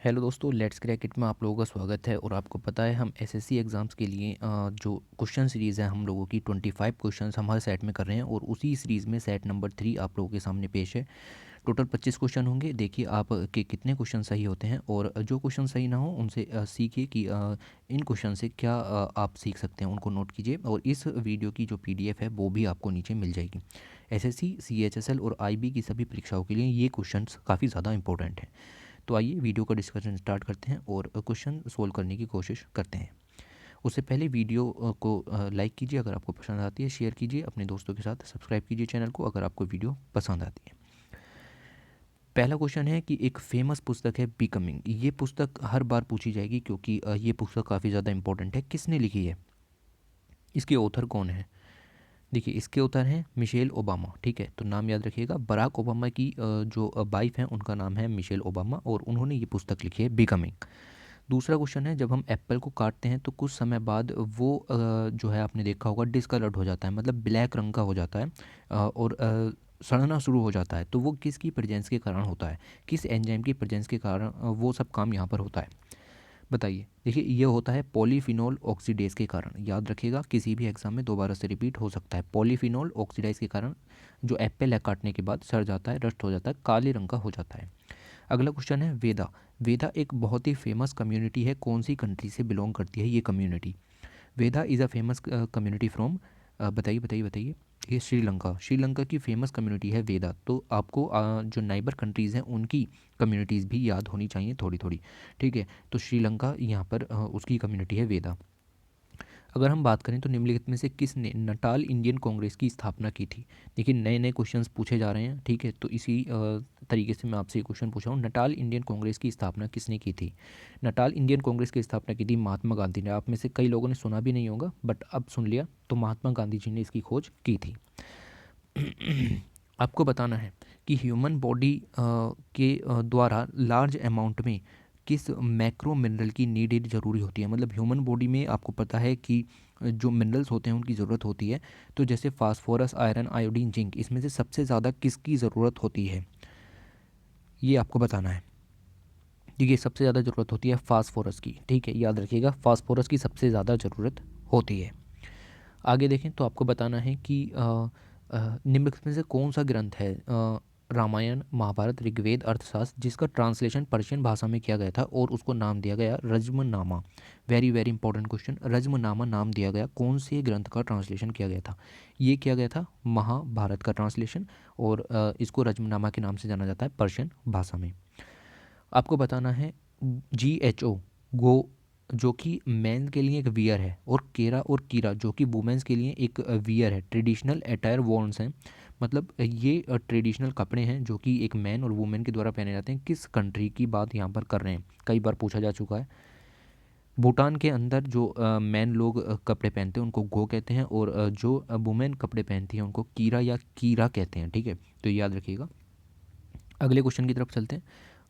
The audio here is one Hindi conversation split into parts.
हेलो दोस्तों, लेट्स क्रैकेट में आप लोगों का स्वागत है। और आपको पता है हम एसएससी एग्ज़ाम्स के लिए जो क्वेश्चन सीरीज़ है हम लोगों की 25 क्वेश्चंस हम हर सेट में कर रहे हैं और उसी सीरीज़ में सेट नंबर 3 आप लोगों के सामने पेश है। टोटल 25 क्वेश्चन होंगे। देखिए आप के कितने क्वेश्चन सही होते हैं और जो क्वेश्चन सही ना हो उनसे सीखिए कि इन क्वेश्चन से क्या आप सीख सकते हैं, उनको नोट कीजिए। और इस वीडियो की जो पीडीएफ है वो भी आपको नीचे मिल जाएगी। एसएससी, सीएचएसएल और आईबी की सभी परीक्षाओं के लिए ये क्वेश्चन काफ़ी ज़्यादा इंपॉर्टेंट हैं। तो आइए वीडियो का डिस्कशन स्टार्ट करते हैं और क्वेश्चन सोल्व करने की कोशिश करते हैं। उससे पहले वीडियो को लाइक कीजिए अगर आपको पसंद आती है, शेयर कीजिए अपने दोस्तों के साथ, सब्सक्राइब कीजिए चैनल को अगर आपको वीडियो पसंद आती है। पहला क्वेश्चन है कि एक फेमस पुस्तक है बिकमिंग। ये पुस्तक हर बार पूछी जाएगी क्योंकि ये पुस्तक काफ़ी ज़्यादा इंपॉर्टेंट है। किसने लिखी है, इसके ऑथर कौन है? देखिए इसके ऑथर हैं मिशेल ओबामा। ठीक है, तो नाम याद रखिएगा। बराक ओबामा की जो वाइफ हैं उनका नाम है मिशेल ओबामा और उन्होंने ये पुस्तक लिखी है बिकमिंग। दूसरा क्वेश्चन है, जब हम एप्पल को काटते हैं तो कुछ समय बाद वो जो है आपने देखा होगा डिस्कलर्ड हो जाता है, मतलब ब्लैक रंग का हो जाता है और सड़ना शुरू हो जाता है। तो वो किसकी प्रेजेंस के कारण होता है, किस एंजाइम की प्रेजेंस के कारण वो सब काम यहाँ पर होता है? बताइए। देखिए ये होता है पॉलीफिनोल ऑक्सीडेज के कारण। याद रखिएगा, किसी भी एग्जाम में दोबारा से रिपीट हो सकता है। पॉलीफिनोल ऑक्सीडाइज के कारण जो एप्पल है काटने के बाद सड़ जाता है, रस्ट हो जाता है, काले रंग का हो जाता है। अगला क्वेश्चन है वेदा। वेदा एक बहुत ही फेमस कम्युनिटी है, कौन सी कंट्री से बिलोंग करती है ये community? Veda is a famous community from, बताइए बताइए बताइए। ये श्रीलंका, श्रीलंका की फेमस कम्युनिटी है वेदा। तो आपको जो नाइबर कंट्रीज़ हैं उनकी कम्युनिटीज़ भी याद होनी चाहिए थोड़ी थोड़ी। ठीक है, तो श्रीलंका यहाँ पर उसकी कम्युनिटी है वेदा। अगर हम बात करें तो निम्नलिखित में से किसने नटाल इंडियन कांग्रेस की स्थापना की थी? देखिए नए नए क्वेश्चंस पूछे जा रहे हैं। ठीक है, तो इसी तरीके से मैं आपसे ये क्वेश्चन पूछ रहा हूँ, नटाल इंडियन कांग्रेस की स्थापना किसने की थी? नटाल इंडियन कांग्रेस की स्थापना की थी महात्मा गांधी ने। आप में से कई लोगों ने सुना भी नहीं होगा बट अब सुन लिया। तो महात्मा गांधी जी ने इसकी खोज की थी। आपको बताना है कि ह्यूमन बॉडी के द्वारा लार्ज अमाउंट में किस मैक्रो मिनरल की नीडेड ज़रूरी होती है। मतलब ह्यूमन बॉडी में आपको पता है कि जो मिनरल्स होते हैं उनकी ज़रूरत होती है। तो जैसे फास्फोरस, आयरन, आयोडीन, जिंक, इसमें से सबसे ज़्यादा किसकी ज़रूरत होती है ये आपको बताना है। देखिए सबसे ज़्यादा ज़रूरत होती है फास्फोरस की। ठीक है, याद रखिएगा फास्फोरस की सबसे ज़्यादा ज़रूरत होती है। आगे देखें तो आपको बताना है कि निम्नलिखित में से कौन सा ग्रंथ है, रामायण, महाभारत, ऋग्वेद, अर्थशास्त्र, जिसका ट्रांसलेशन पर्शियन भाषा में किया गया था और उसको नाम दिया गया Razmnama? Very very important question. Razmnama नाम दिया गया कौन से ग्रंथ का ट्रांसलेशन किया गया था? ये किया गया था महाभारत का ट्रांसलेशन और इसको रज्मनामा के नाम से जाना जाता है पर्शियन भाषा में। आपको बताना है GHO, गो, जो कि मेन के लिए एक वियर है, और केरा और कीरा जो कि वुमेन्स के लिए एक वियर है। ट्रेडिशनल अटायर वॉर्न्स हैं, मतलब ये ट्रेडिशनल कपड़े हैं जो कि एक मैन और वुमेन के द्वारा पहने जाते हैं। किस कंट्री की बात यहाँ पर कर रहे हैं, कई बार पूछा जा चुका है। भूटान के अंदर जो मैन लोग कपड़े पहनते हैं उनको गो कहते हैं और जो वुमेन कपड़े पहनती हैं उनको कीरा या कीरा कहते हैं। ठीक है, तो याद रखिएगा। अगले क्वेश्चन की तरफ चलते हैं।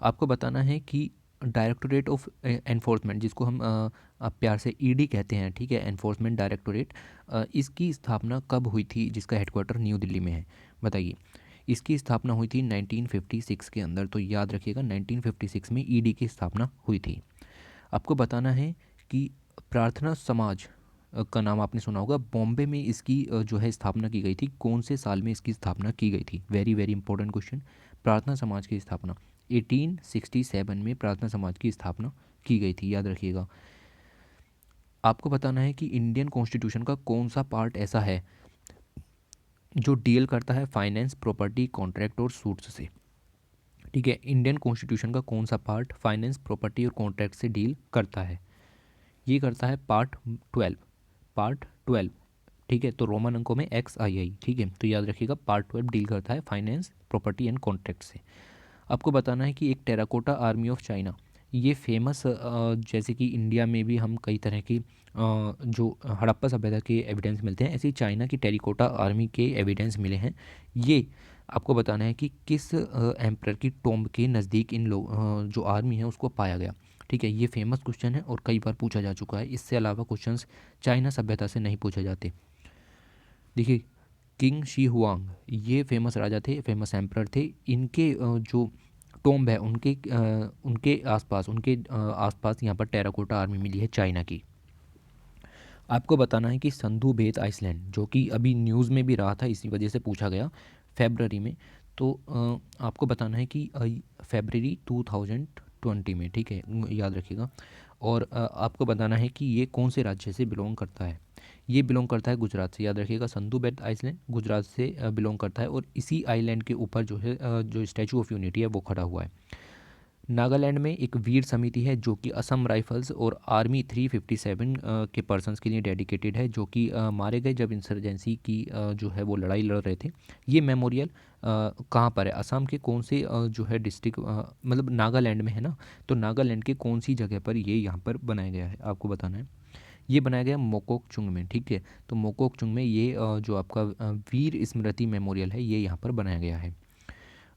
आपको बताना है कि डायरेक्टोरेट ऑफ एनफोर्समेंट, जिसको हम आप प्यार से ईडी कहते हैं, ठीक है, एनफोर्समेंट डायरेक्टोरेट, इसकी स्थापना कब हुई थी, जिसका हेडक्वार्टर न्यू दिल्ली में है? बताइए। इसकी स्थापना हुई थी 1956 के अंदर। तो याद रखिएगा 1956 में ईडी की स्थापना हुई थी। आपको बताना है कि प्रार्थना समाज का नाम आपने सुना होगा, बॉम्बे में इसकी जो है स्थापना की गई थी। कौन से साल में इसकी स्थापना की गई थी? Very very important question. प्रार्थना समाज की स्थापना 1867 में प्रार्थना समाज की स्थापना की गई थी, याद रखिएगा। आपको बताना है कि इंडियन कॉन्स्टिट्यूशन का कौन सा पार्ट ऐसा है जो डील करता है फाइनेंस, प्रॉपर्टी, कॉन्ट्रैक्ट और सूट्स से? ठीक है, इंडियन कॉन्स्टिट्यूशन का कौन सा पार्ट फाइनेंस, प्रॉपर्टी और कॉन्ट्रैक्ट से डील करता है? ये करता है पार्ट 12, पार्ट 12। ठीक है, तो रोमन अंकों में XII। ठीक है, तो याद रखिएगा पार्ट 12 डील करता है फाइनेंस, प्रॉपर्टी एंड कॉन्ट्रैक्ट से। आपको बताना है कि एक टेराकोटा आर्मी ऑफ चाइना, ये फेमस, जैसे कि इंडिया में भी हम कई तरह की जो हड़प्पा सभ्यता के एविडेंस मिलते हैं, ऐसे ही चाइना की टेरिकोटा आर्मी के एविडेंस मिले हैं। ये आपको बताना है कि किस एम्परर की टोम्ब के नज़दीक इन लोग जो आर्मी है उसको पाया गया। ठीक है, ये फेमस क्वेश्चन है और कई बार पूछा जा चुका है। इससे अलावा क्वेश्चंस चाइना सभ्यता से नहीं पूछे जाते। देखिए किंग शी हुआंग, ये फेमस राजा थे, फेमस एम्परर थे। इनके जो टोम्ब है उनके आसपास, आसपास यहाँ पर टेराकोटा आर्मी मिली है चाइना की। आपको बताना है कि संधु बेत आइसलैंड, जो कि अभी न्यूज़ में भी रहा था, इसी वजह से पूछा गया फेब्रवरी में। तो आपको बताना है कि फेब्रवरी 2020 में, ठीक है, याद रखिएगा। और आपको बताना है कि ये कौन से राज्य से बिलोंग करता है। ये बिलोंग करता है गुजरात से, याद रखिएगा। संधु बेत आइसलैंड गुजरात से बिलोंग करता है, और इसी आइलैंड के ऊपर जो है जो स्टैचू ऑफ यूनिटी है वो खड़ा हुआ है। नागालैंड में एक वीर समिति है जो कि असम राइफल्स और आर्मी 357 के पर्सन्स के लिए डेडिकेटेड है, जो कि मारे गए जब इंसर्जेंसी की जो है वो लड़ाई लड़ रहे थे। ये मेमोरियल कहाँ पर है, असम के कौन से जो है डिस्ट्रिक्ट, मतलब नागालैंड में है ना, तो नागालैंड के कौन सी जगह पर ये यहाँ पर बनाया गया है आपको बताना है। ये बनाया गया मोकोकचुंग में, ठीक है। तो मोकोकचुंग में ये जो आपका वीर स्मृति मेमोरियल है ये यहाँ पर बनाया गया है।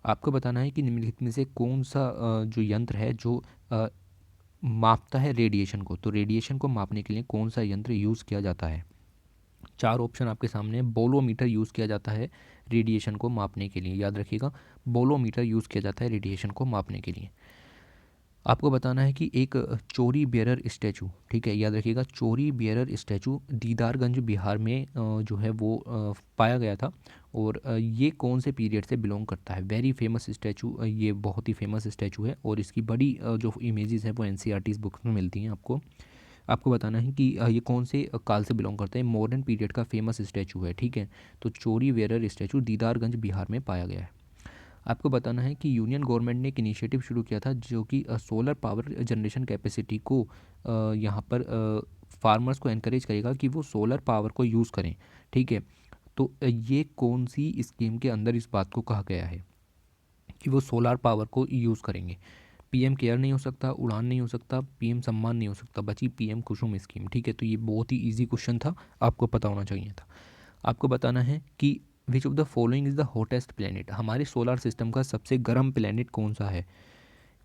आपको बताना है कि निम्नलिखित में से कौन सा जो यंत्र है जो अ, मापता है रेडिएशन को। तो रेडिएशन को मापने के लिए कौन सा यंत्र यूज़ किया जाता है। चार ऑप्शन आपके सामने है। बोलोमीटर यूज़ किया जाता है रेडिएशन को मापने के लिए, याद रखिएगा। बोलोमीटर यूज़ किया जाता है रेडिएशन को मापने के लिए। आपको बताना है कि एक चोरी बेरर स्टैचू, ठीक है, याद रखिएगा। चोरी बेरर स्टैचू दीदारगंज बिहार में जो है वो पाया गया था। और ये कौन से पीरियड से बिलोंग करता है। वेरी फेमस स्टैचू, ये बहुत ही फेमस स्टैचू है, और इसकी बड़ी जो इमेजेस हैं वो एनसीईआरटी बुक्स में मिलती हैं आपको। आपको बताना है कि ये कौन से काल से बिलोंग करता है। मॉडर्न पीरियड का फेमस स्टैचू है, ठीक है। तो चोरी बेरर स्टैचू दीदारगंज बिहार में पाया गया है। आपको बताना है कि यूनियन गवर्नमेंट ने एक इनिशिएटिव शुरू किया था जो कि सोलर पावर जनरेशन कैपेसिटी को यहाँ पर फार्मर्स को एनकरेज करेगा कि वो सोलर पावर को यूज़ करें, ठीक है। तो ये कौन सी स्कीम के अंदर इस बात को कहा गया है कि वो सोलर पावर को यूज़ करेंगे। पीएम केयर नहीं हो सकता, उड़ान नहीं हो सकता, पीएम सम्मान नहीं हो सकता, बची पीएम कुसुम स्कीम, ठीक है। तो ये बहुत ही इजी क्वेश्चन था, आपको पता होना चाहिए था। आपको बताना है कि which of the following is the hottest planet. हमारे सोलर सिस्टम का सबसे गर्म प्लेनेट कौन सा है।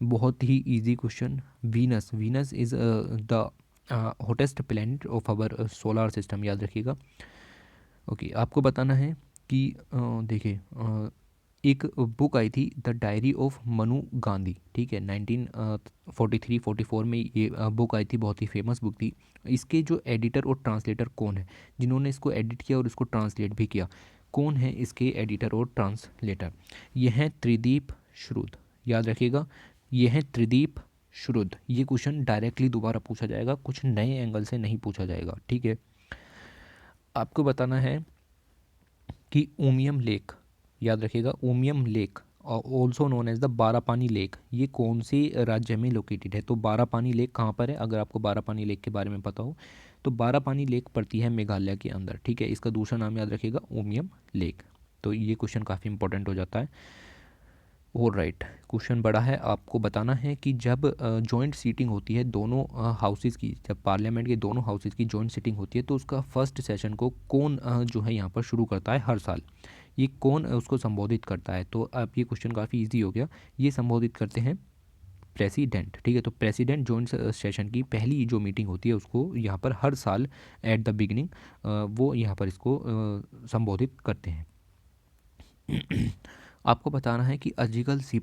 बहुत ही easy question. Venus, Venus is the hottest planet of our solar system, याद रखिएगा। ओके, आपको बताना है कि देखिए एक बुक आई थी the diary of Manu Gandhi, ठीक है। 1943-44 में ये बुक आई थी, बहुत ही फेमस बुक थी। इसके जो एडिटर और ट्रांसलेटर कौन है, जिन्होंने इसको एडिट किया और इसको ट्रांसलेट भी किया, कौन है इसके एडिटर और ट्रांसलेटर। ये हैं त्रिदीप श्रुद, याद रखिएगा। ये हैं त्रिदीप श्रुद। ये क्वेश्चन डायरेक्टली दोबारा पूछा जाएगा, कुछ नए एंगल से नहीं पूछा जाएगा, ठीक है। आपको बताना है कि उमियम लेक, याद रखिएगा, Umiam lake also known as the Barapani lake, ये कौन से राज्य में लोकेटेड है। तो बारापानी लेक कहाँ पर है, अगर आपको बारापानी लेक के बारे में पता हो तो बारापानी लेक पड़ती है मेघालय के अंदर, ठीक है। इसका दूसरा नाम याद रखिएगा उमियम लेक। तो ये क्वेश्चन काफ़ी इंपॉर्टेंट हो जाता है। और राइट, क्वेश्चन बड़ा है। आपको बताना है कि जब जॉइंट सीटिंग होती है दोनों हाउसेस की, जब पार्लियामेंट के दोनों हाउसेस की जॉइंट सीटिंग होती है तो उसका फर्स्ट सेशन को कौन जो है यहाँ पर शुरू करता है हर साल। ये कौन उसको संबोधित करता है। तो अब ये क्वेश्चन काफ़ी इजी हो गया। ये संबोधित करते हैं प्रेसिडेंट, ठीक है। तो प्रेसिडेंट जॉइंट सेशन की पहली जो मीटिंग होती है उसको यहाँ पर हर साल एट द बिगिनिंग वो यहाँ पर इसको संबोधित करते हैं। आपको बताना है कि अजिकल सी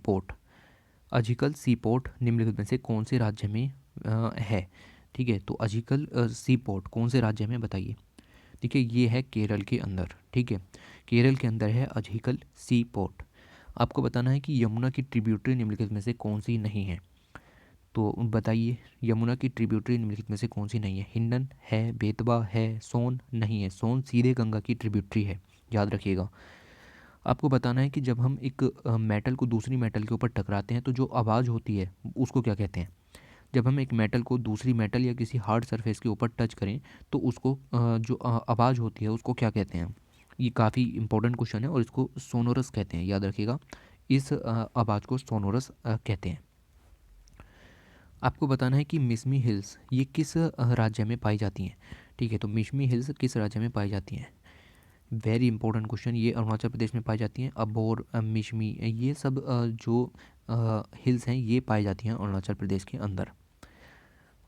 पोर्ट निम्नलिखित में से कौन से राज्य में है, ठीक है। तो अजिकल सी पोर्ट कौन से राज्य में बताइए। ठीक है, ये है केरल के अंदर, ठीक है। केरल के अंदर है अजिकल सी पोर्ट। आपको बताना है कि यमुना की ट्रिब्यूटरी निम्नलिखित में से कौन सी नहीं है। तो बताइए, यमुना की ट्रिब्यूटरी निम्नलिखित में से कौन सी नहीं है। हिंडन है, बेतवा है, सोन नहीं है। सोन सीधे गंगा की ट्रिब्यूटरी है, याद रखिएगा। आपको बताना है कि जब हम एक मेटल को दूसरी मेटल के ऊपर टकराते हैं तो जो आवाज़ होती है उसको क्या कहते हैं। जब हम एक मेटल को दूसरी मेटल या किसी हार्ड सरफेस के ऊपर टच करें तो उसको जो आवाज़ होती है उसको क्या कहते हैं। ये काफ़ी इंपॉर्टेंट क्वेश्चन है और इसको सोनोरस कहते हैं, याद रखिएगा। इस आवाज़ को सोनोरस कहते हैं। आपको बताना है कि मिसमी हिल्स ये किस राज्य में पाई जाती हैं। ठीक है, तो मिसमी हिल्स किस राज्य में पाई जाती हैं। Very important question. ये अरुणाचल प्रदेश में पाई जाती हैं। अबोर, मिशमी, ये सब जो हिल्स हैं ये पाई जाती हैं अरुणाचल प्रदेश के अंदर।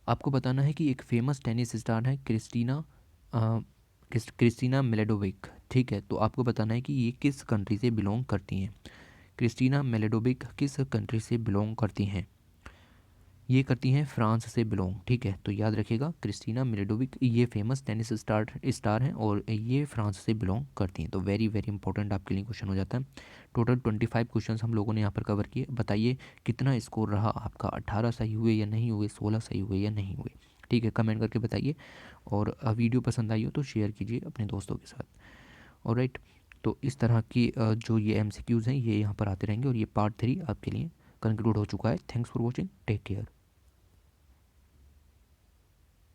आपको बताना है कि एक फेमस टेनिस स्टार है क्रिस्टीना मिलेडोविक, ठीक है। तो आपको बताना है कि ये किस कंट्री से बिलोंग करती हैं। क्रिस्टीना मेलेडोविक किस कंट्री से बिलोंग करती हैं? ये करती हैं फ्रांस से बिलोंग, ठीक है। तो याद रखिएगा क्रिस्टीना मिलेडोविक ये फेमस टेनिस स्टार हैं और ये फ्रांस से बिलोंग करती हैं। तो वेरी वेरी इंपॉर्टेंट आपके लिए क्वेश्चन हो जाता है। टोटल 25 क्वेश्चन हम लोगों ने यहाँ पर कवर किए। बताइए कितना स्कोर रहा आपका, 18 सही हुए या नहीं हुए, 16 सही हुए या नहीं हुए, ठीक है, कमेंट करके बताइए। और वीडियो पसंद आई हो तो शेयर कीजिए अपने दोस्तों के साथ। ऑलराइट, तो इस तरह की जो ये MCQs हैं ये यहाँ पर आते रहेंगे और ये पार्ट 3 आपके लिए कंक्लूड हो चुका है। Thanks for watching, take care.